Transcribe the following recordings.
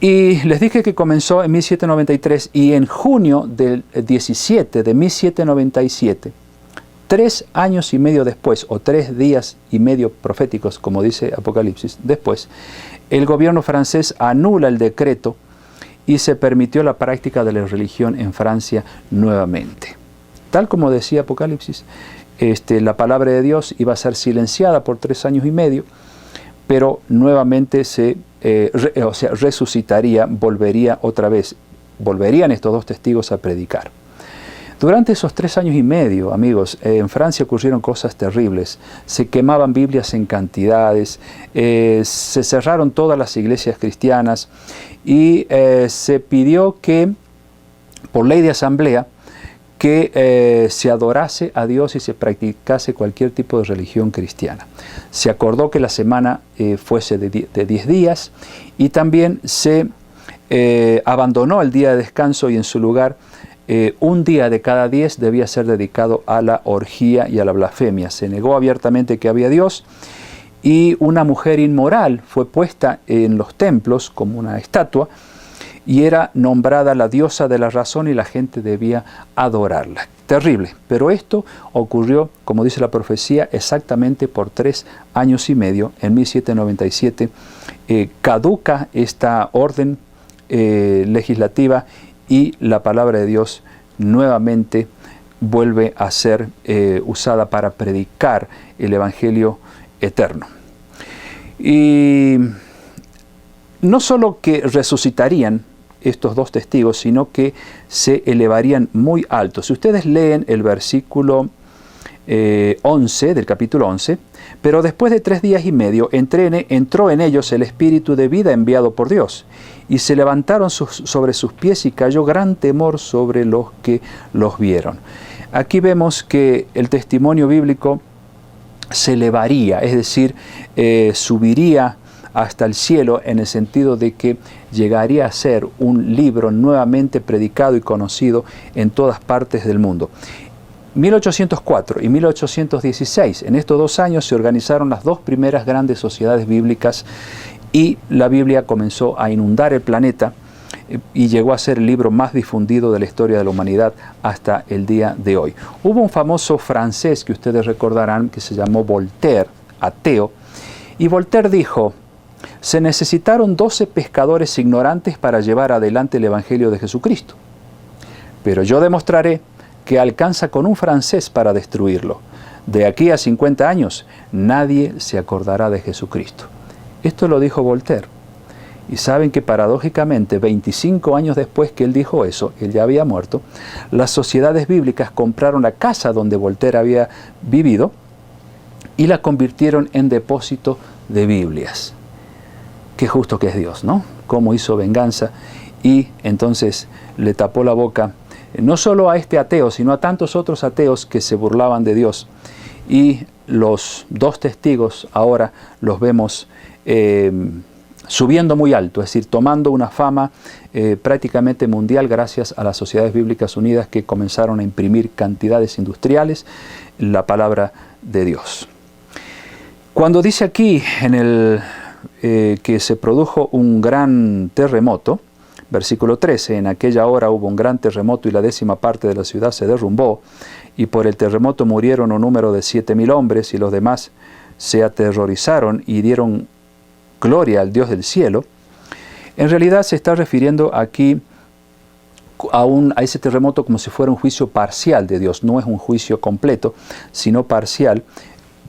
Y les dije que comenzó en 1793 y en junio del 17 de 1797, 3 años y medio después, o 3 días y medio proféticos, como dice Apocalipsis, después, el gobierno francés anula el decreto y se permitió la práctica de la religión en Francia nuevamente. Tal como decía Apocalipsis, la palabra de Dios iba a ser silenciada por 3 años y medio, pero nuevamente resucitaría, volvería otra vez, volverían estos dos testigos a predicar. Durante esos 3 años y medio, amigos, en Francia ocurrieron cosas terribles. Se quemaban Biblias en cantidades, se cerraron todas las iglesias cristianas y se pidió que, por ley de asamblea, que se adorase a Dios y se practicase cualquier tipo de religión cristiana. Se acordó que la semana fuese de 10 días y también se abandonó el día de descanso y en su lugar un día de cada 10 debía ser dedicado a la orgía y a la blasfemia. Se negó abiertamente que había Dios y una mujer inmoral fue puesta en los templos como una estatua y era nombrada la diosa de la razón y la gente debía adorarla. Terrible, pero esto ocurrió, como dice la profecía, exactamente por 3 años y medio. En 1797 caduca esta orden legislativa y la palabra de Dios nuevamente vuelve a ser usada para predicar el Evangelio eterno. Y no solo que resucitarían estos dos testigos, sino que se elevarían muy alto. Si ustedes leen el versículo 11 del capítulo 11, pero después de 3 días y medio entró en ellos el espíritu de vida enviado por Dios, y se levantaron sobre sus pies y cayó gran temor sobre los que los vieron. Aquí vemos que el testimonio bíblico se elevaría, es decir, subiría hasta el cielo en el sentido de que llegaría a ser un libro nuevamente predicado y conocido en todas partes del mundo. 1804 y 1816, en estos 2 años se organizaron las 2 primeras grandes sociedades bíblicas y la Biblia comenzó a inundar el planeta y llegó a ser el libro más difundido de la historia de la humanidad hasta el día de hoy. Hubo un famoso francés que ustedes recordarán que se llamó Voltaire, ateo, y Voltaire dijo: se necesitaron 12 pescadores ignorantes para llevar adelante el Evangelio de Jesucristo, pero yo demostraré que alcanza con un francés para destruirlo. De aquí a 50 años nadie se acordará de Jesucristo. Esto lo dijo Voltaire. Y saben que paradójicamente 25 años después que él dijo eso, él ya había muerto, las sociedades bíblicas compraron la casa donde Voltaire había vivido y la convirtieron en depósito de Biblias. Qué justo que es Dios, ¿no? Cómo hizo venganza y entonces le tapó la boca no solo a este ateo, sino a tantos otros ateos que se burlaban de Dios. Y los 2 testigos ahora los vemos subiendo muy alto, es decir, tomando una fama prácticamente mundial gracias a las Sociedades Bíblicas Unidas que comenzaron a imprimir cantidades industriales la palabra de Dios. Cuando dice aquí que se produjo un gran terremoto, versículo 13, en aquella hora hubo un gran terremoto y la 10ª parte de la ciudad se derrumbó, y por el terremoto murieron un número de 7,000 hombres, y los demás se aterrorizaron y dieron gloria al Dios del cielo. En realidad se está refiriendo aquí a ese terremoto como si fuera un juicio parcial de Dios. No es un juicio completo, sino parcial,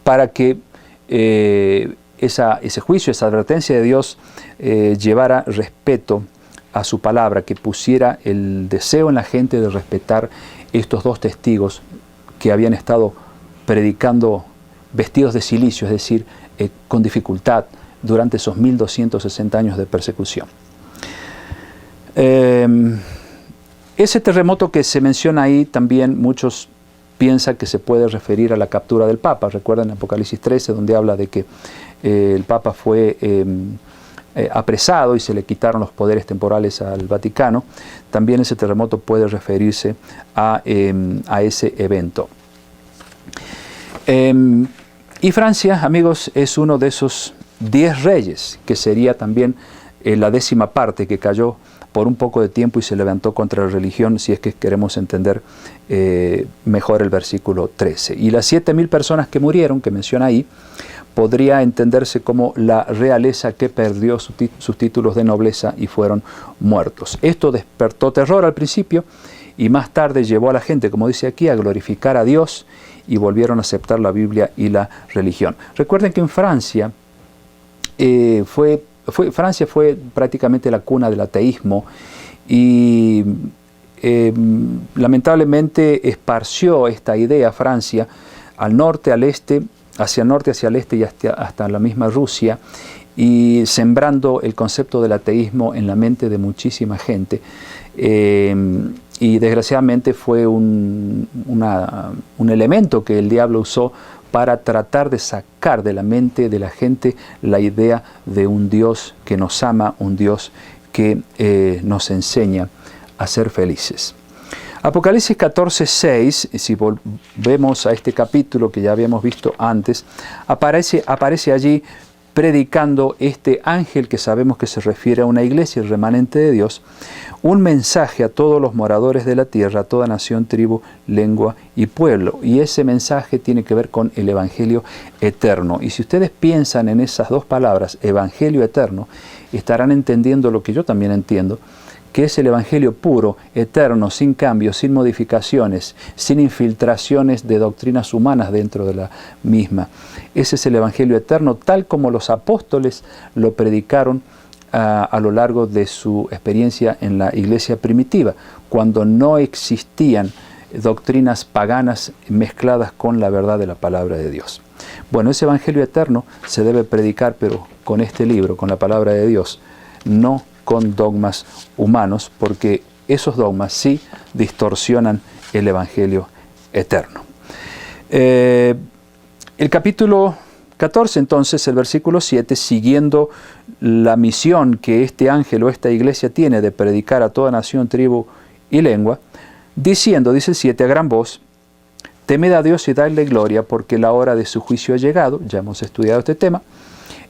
para que ese juicio, esa advertencia de Dios llevara respeto a su palabra, que pusiera el deseo en la gente de respetar estos 2 testigos que habían estado predicando vestidos de cilicio, es decir, con dificultad durante esos 1260 años de persecución. Ese terremoto que se menciona ahí también muchos piensan que se puede referir a la captura del Papa. Recuerdan Apocalipsis 13, donde habla de que el Papa fue apresado y se le quitaron los poderes temporales al Vaticano. También ese terremoto puede referirse a ese evento. Y Francia, amigos, es uno de esos 10 reyes que sería también la 10ª parte que cayó por un poco de tiempo y se levantó contra la religión, si es que queremos entender mejor el versículo 13. Y las 7.000 personas que murieron, que menciona ahí, podría entenderse como la realeza que perdió sus títulos de nobleza y fueron muertos. Esto despertó terror al principio y más tarde llevó a la gente, como dice aquí, a glorificar a Dios y volvieron a aceptar la Biblia y la religión. Recuerden que en Francia, Francia fue prácticamente la cuna del ateísmo y lamentablemente esparció esta idea Francia al norte, al este, hacia el norte, hacia el este y hasta la misma Rusia, y sembrando el concepto del ateísmo en la mente de muchísima gente. Y desgraciadamente fue un elemento que el diablo usó para tratar de sacar de la mente de la gente la idea de un Dios que nos ama, un Dios que nos enseña a ser felices. Apocalipsis 14:6, si volvemos a este capítulo que ya habíamos visto antes, aparece allí predicando este ángel que sabemos que se refiere a una iglesia, el remanente de Dios, un mensaje a todos los moradores de la tierra, a toda nación, tribu, lengua y pueblo. Y ese mensaje tiene que ver con el Evangelio eterno. Y si ustedes piensan en esas dos palabras, Evangelio eterno, estarán entendiendo lo que yo también entiendo, que es el Evangelio puro, eterno, sin cambios, sin modificaciones, sin infiltraciones de doctrinas humanas dentro de la misma. Ese es el Evangelio eterno, tal como los apóstoles lo predicaron a lo largo de su experiencia en la iglesia primitiva, cuando no existían doctrinas paganas mezcladas con la verdad de la palabra de Dios. Bueno, ese Evangelio eterno se debe predicar, pero con este libro, con la palabra de Dios, no con dogmas humanos, porque esos dogmas sí distorsionan el Evangelio eterno. El capítulo 14, entonces, el versículo 7, siguiendo la misión que este ángel o esta iglesia tiene de predicar a toda nación, tribu y lengua, diciendo, dice el 7, a gran voz, temed a Dios y dadle gloria, porque la hora de su juicio ha llegado, ya hemos estudiado este tema,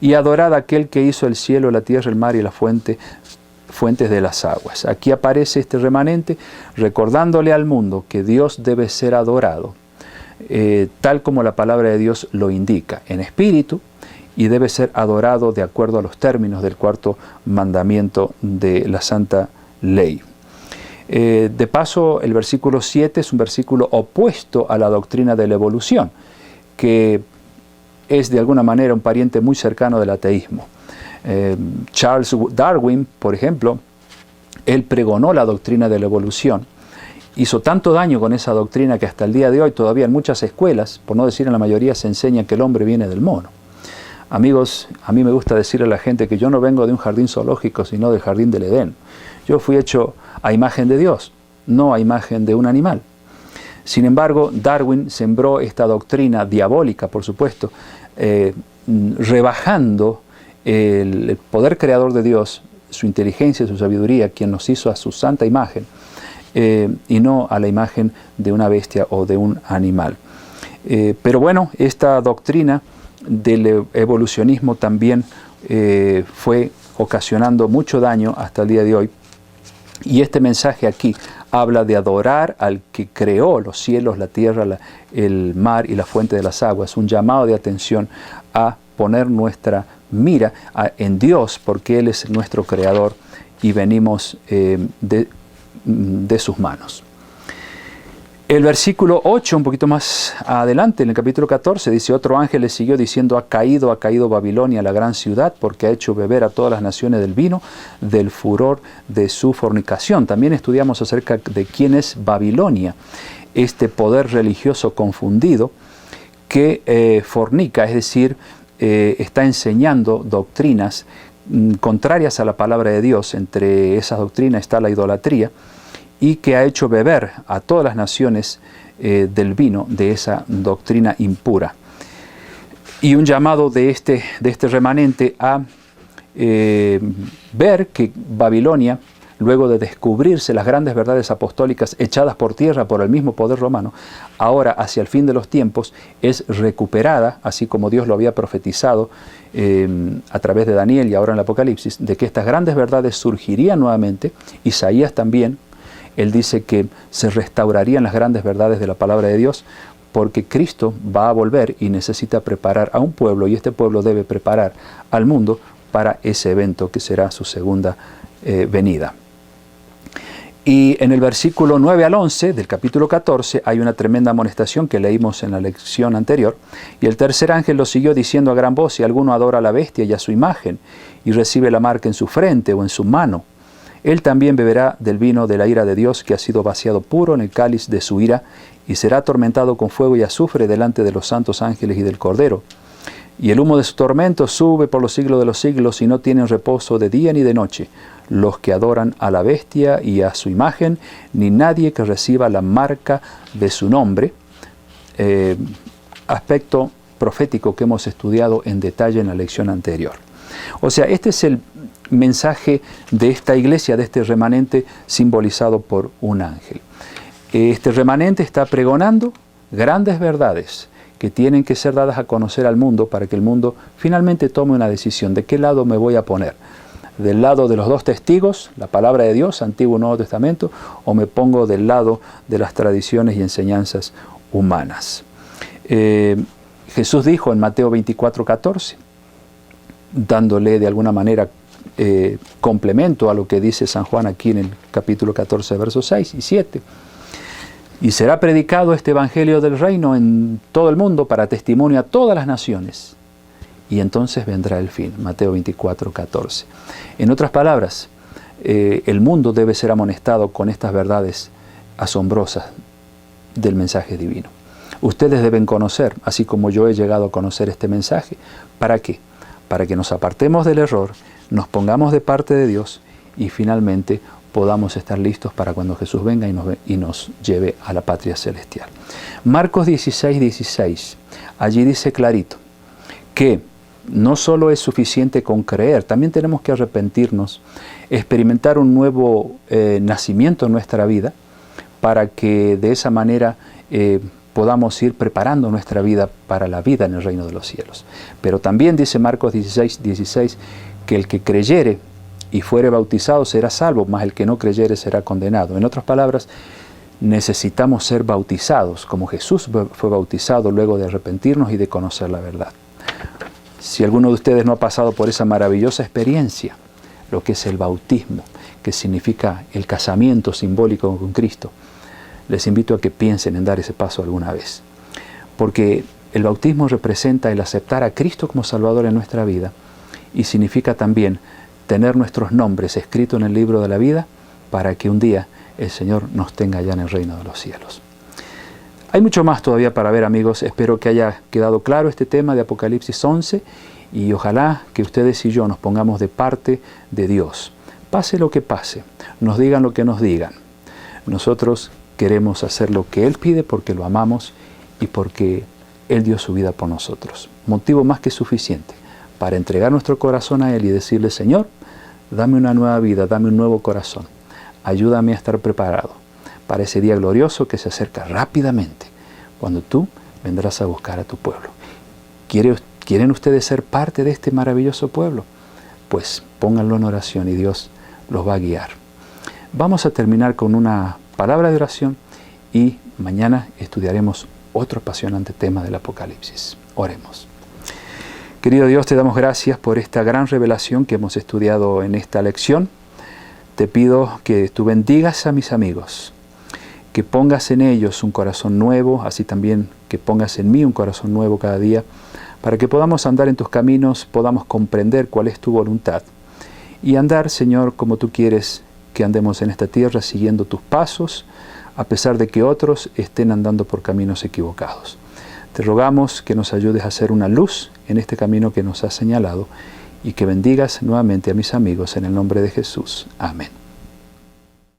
y adorad a aquel que hizo el cielo, la tierra, el mar y las fuentes de las aguas. Aquí aparece este remanente recordándole al mundo que Dios debe ser adorado, tal como la palabra de Dios lo indica, en espíritu, y debe ser adorado de acuerdo a los términos del 4º mandamiento de la Santa Ley. De paso, el versículo 7 es un versículo opuesto a la doctrina de la evolución, que es de alguna manera un pariente muy cercano del ateísmo. Charles Darwin, por ejemplo, él pregonó la doctrina de la evolución. Hizo tanto daño con esa doctrina que hasta el día de hoy todavía en muchas escuelas, por no decir en la mayoría, se enseña que el hombre viene del mono. Amigos, a mí me gusta decirle a la gente que yo no vengo de un jardín zoológico, sino del jardín del Edén. Yo fui hecho a imagen de Dios, no a imagen de un animal. Sin embargo, Darwin sembró esta doctrina diabólica, por supuesto, rebajando el poder creador de Dios, su inteligencia, su sabiduría, quien nos hizo a su santa imagen, y no a la imagen de una bestia o de un animal. Pero bueno, esta doctrina del evolucionismo también fue ocasionando mucho daño hasta el día de hoy. Y este mensaje aquí habla de adorar al que creó los cielos, la tierra, el mar y la fuente de las aguas. Un llamado de atención a poner nuestra mira en Dios, porque Él es nuestro creador y venimos de sus manos. El versículo 8, un poquito más adelante, en el capítulo 14, dice, otro ángel le siguió diciendo, ha caído Babilonia, la gran ciudad, porque ha hecho beber a todas las naciones del vino, del furor de su fornicación. También estudiamos acerca de quién es Babilonia, este poder religioso confundido que fornica, es decir, está enseñando doctrinas contrarias a la palabra de Dios. Entre esas doctrinas está la idolatría, y que ha hecho beber a todas las naciones del vino de esa doctrina impura. Y un llamado de este remanente a ver que Babilonia luego de descubrirse las grandes verdades apostólicas echadas por tierra por el mismo poder romano, ahora hacia el fin de los tiempos es recuperada, así como Dios lo había profetizado a través de Daniel y ahora en el Apocalipsis, de que estas grandes verdades surgirían nuevamente. Isaías también, él dice que se restaurarían las grandes verdades de la palabra de Dios, porque Cristo va a volver y necesita preparar a un pueblo, y este pueblo debe preparar al mundo para ese evento que será su segunda venida. Y en el versículo 9 al 11 del capítulo 14 hay una tremenda amonestación que leímos en la lección anterior. Y el tercer ángel lo siguió diciendo a gran voz: si alguno adora a la bestia y a su imagen, y recibe la marca en su frente o en su mano, él también beberá del vino de la ira de Dios, que ha sido vaciado puro en el cáliz de su ira, y será atormentado con fuego y azufre delante de los santos ángeles y del Cordero. Y el humo de su tormento sube por los siglos de los siglos, y no tienen reposo de día ni de noche los que adoran a la bestia y a su imagen, ni nadie que reciba la marca de su nombre. Aspecto profético que hemos estudiado en detalle en la lección anterior. O sea, este es el mensaje de esta iglesia, de este remanente simbolizado por un ángel. Este remanente está pregonando grandes verdades que tienen que ser dadas a conocer al mundo para que el mundo finalmente tome una decisión. ¿De qué lado me voy a poner? ¿Del lado de los dos testigos, la palabra de Dios, Antiguo y Nuevo Testamento, o me pongo del lado de las tradiciones y enseñanzas humanas? Jesús dijo en Mateo 24:14, dándole de alguna manera complemento a lo que dice San Juan aquí en el capítulo 14, versos 6 y 7. Y será predicado este evangelio del reino en todo el mundo para testimonio a todas las naciones. Y entonces vendrá el fin. Mateo 24:14. En otras palabras, el mundo debe ser amonestado con estas verdades asombrosas del mensaje divino. Ustedes deben conocer, así como yo he llegado a conocer este mensaje. ¿Para qué? Para que nos apartemos del error, nos pongamos de parte de Dios y finalmente podamos estar listos para cuando Jesús venga y nos lleve a la patria celestial. Marcos 16:16, allí dice clarito que no solo es suficiente con creer, también tenemos que arrepentirnos, experimentar un nuevo nacimiento en nuestra vida, para que de esa manera podamos ir preparando nuestra vida para la vida en el reino de los cielos. Pero también dice Marcos 16:16 que el que creyere y fuere bautizado será salvo, mas el que no creyere será condenado. En otras palabras, necesitamos ser bautizados, como Jesús fue bautizado luego de arrepentirnos y de conocer la verdad. Si alguno de ustedes no ha pasado por esa maravillosa experiencia, lo que es el bautismo, que significa el casamiento simbólico con Cristo, les invito a que piensen en dar ese paso alguna vez. Porque el bautismo representa el aceptar a Cristo como Salvador en nuestra vida y significa también tener nuestros nombres escritos en el libro de la vida para que un día el Señor nos tenga allá en el reino de los cielos. Hay mucho más todavía para ver, amigos. Espero que haya quedado claro este tema de Apocalipsis 11 y ojalá que ustedes y yo nos pongamos de parte de Dios. Pase lo que pase, nos digan lo que nos digan. Nosotros queremos hacer lo que Él pide porque lo amamos y porque Él dio su vida por nosotros. Motivo más que suficiente para entregar nuestro corazón a Él y decirle: Señor, dame una nueva vida, dame un nuevo corazón. Ayúdame a estar preparado para ese día glorioso que se acerca rápidamente, cuando tú vendrás a buscar a tu pueblo. ¿Quieren ustedes ser parte de este maravilloso pueblo? Pues pónganlo en oración y Dios los va a guiar. Vamos a terminar con una palabra de oración y mañana estudiaremos otro apasionante tema del Apocalipsis. Oremos. Querido Dios, te damos gracias por esta gran revelación que hemos estudiado en esta lección. Te pido que tú bendigas a mis amigos, que pongas en ellos un corazón nuevo, así también que pongas en mí un corazón nuevo cada día, para que podamos andar en tus caminos, podamos comprender cuál es tu voluntad y andar, Señor, como tú quieres que andemos en esta tierra, siguiendo tus pasos, a pesar de que otros estén andando por caminos equivocados. Te rogamos que nos ayudes a ser una luz en este camino que nos has señalado y que bendigas nuevamente a mis amigos en el nombre de Jesús. Amén.